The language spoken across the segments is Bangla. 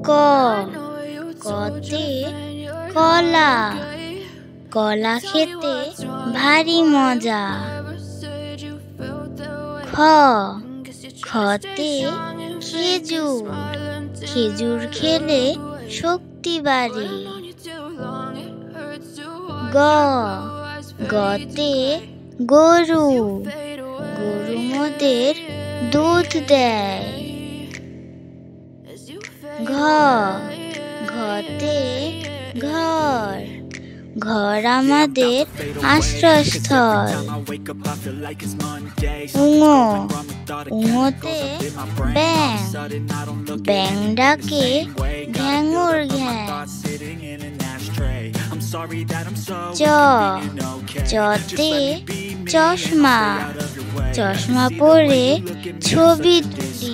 ক কতে কলা, কলা খেতে ভারী মজা। খ খতে খেজুর, খেজুর খেলে শক্তি বাড়ে। গ গতে গরু, গরু মোদের দুধ দেয়। ঘ ঘতে ঘর, ঘর আমাদের আশ্রয়স্থল। উঙ উঙতে ব্যাং, ব্যাং ডাকে ঘ্যাঙুর ঘ্যাং। চ চতে চশমা, চশমা পরে ছবি তুলি।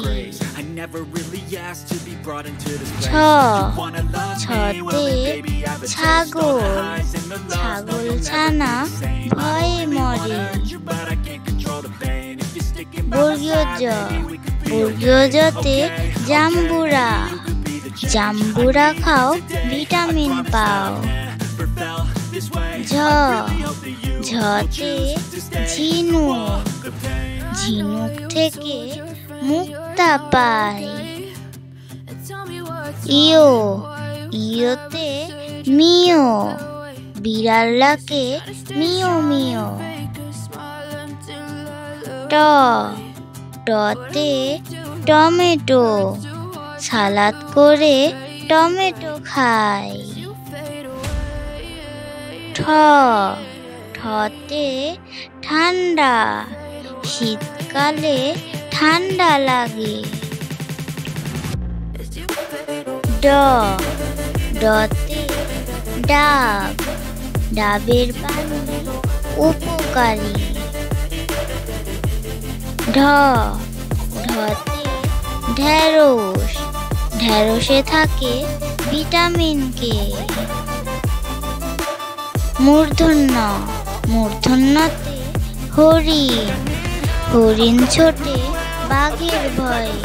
ছ ছতে ছাগল, ছাগল ছানা ভয়ে মরে। বর্গীয় জ, বর্গীয় জতে জাম্বুরা, জাম্বুরা খাও ভিটামিন পাও। ঝ ঝতে ঝিনুক, ঝিনুক থেকে মুক্তা পায়। ইয়ো ইয়োতে মিও, বিড়াল ডাকে মিও মিও। ট টতে টমেটো, সালাদ করে টমেটো খায়। ঠ ঠতে ঠান্ডা, শীতকালে ঠান্ডা লাগে। ড ডতে ডাব, ডাবের পানি উপকারী। ঢ ঢতে ঢেঁড়স, ঢেঁড়সে থাকে ভিটামিন কে। মূর্ধন্য মূর্ধন্যতে হরিণ, হরিণ ছোটে বাঘের ভয়ে।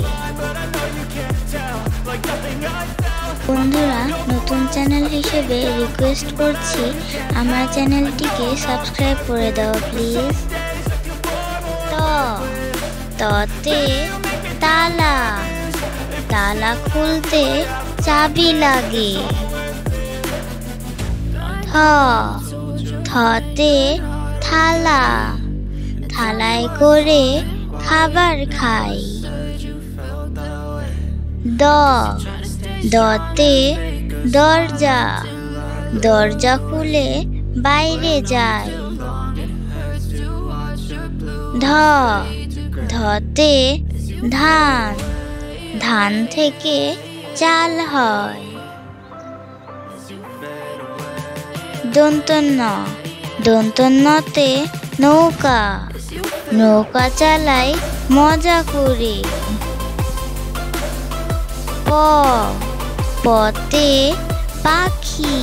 বন্ধুরা, নতুন চ্যানেল হিসেবে রিকোয়েস্ট করছি আমার চ্যানেলটিকে সাবস্ক্রাইব করে দাও প্লিজ। ত ততে তালা, তালা খুলতে চাবি লাগে। থ থতে থালা, থালায় করে খাবার খাই। দ দতে দরজা, দরজা খুলে বাইরে যায়। ধ ধতে ধান, ধান থেকে চাল হয়। দন্তন্য দন্তন্যতে নৌকা, নৌকা চালায় মজা করে। প পতে পাখি,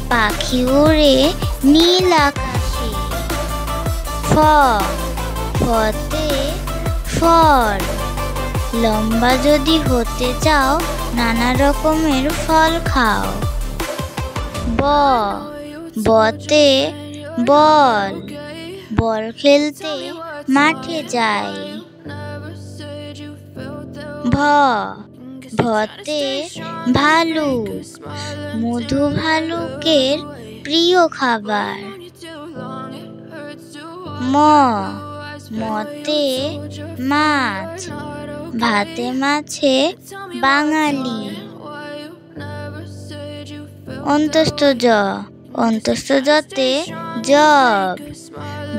পাখি উড়ে নীল আকাশে। ফ ফতে ফল, লম্বা যদি হতে চাও নানা রকমের ফল খাও। ব বতে বল, বল খেলতে মাঠে যায়। ভ ভতে ভালুক, মধু ভালুকের প্রিয় খাবার। ম মতে মাছ, ভাতে মাছে বাঙালি। অন্তস্থ জ, অন্তস্থ জতে জব,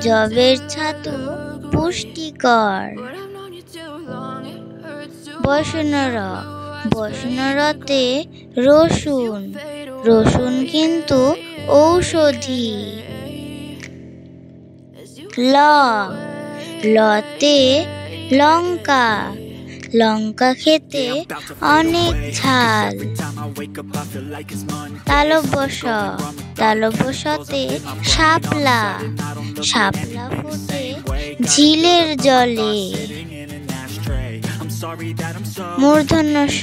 জবের ছাতু পুষ্টিকর। বসনর বসনরতে রসুন, রসুন কিন্তু ঔষধি। ল লতে লঙ্কা, লঙ্কা খেতে অনেক ঝাল। তালব্যশ, তালব্যশতে শাপলা, শাপলা ফোটে ঝিলের জলে। মূর্ধন্য ষ,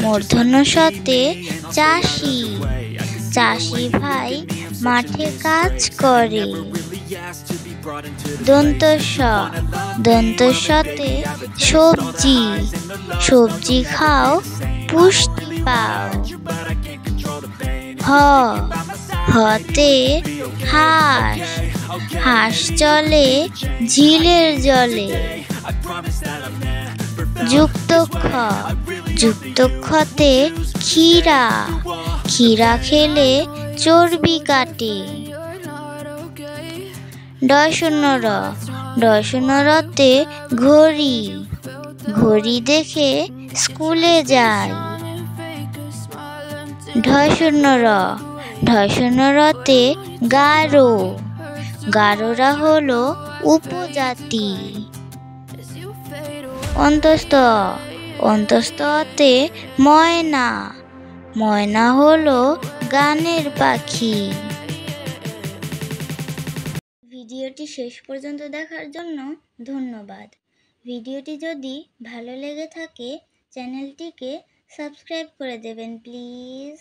মূর্ধন্য শতে চাষি, চাষি ভাই মাঠে কাজ করে। দন্ত স, দন্ত সতে সবজি, সবজি খাও পুষ্টি পাও। হ, হতে হাঁস, হাঁস চলে ঝিলের জলে। যুক্ত খ, যুক্ত খতে ক্ষীরা, ক্ষীরা খেলে চর্বি কাটে। ডয় শূন্য র, ডয় শূন্য রতে ঘড়ি, ঘড়ি দেখে স্কুলে যায়। ঢয় শূন্য র, ঢয় শূন্য রতে গারো, গারোরা হলো উপজাতি। অন্তস্থ, অন্তস্থতে ময়না, ময়না হলো গানের পাখি। ভিডিওটি শেষ পর্যন্ত দেখার জন্য ধন্যবাদ। ভিডিওটি যদি ভালো লেগে থাকে চ্যানেলটিকে সাবস্ক্রাইব করে দেবেন প্লিজ।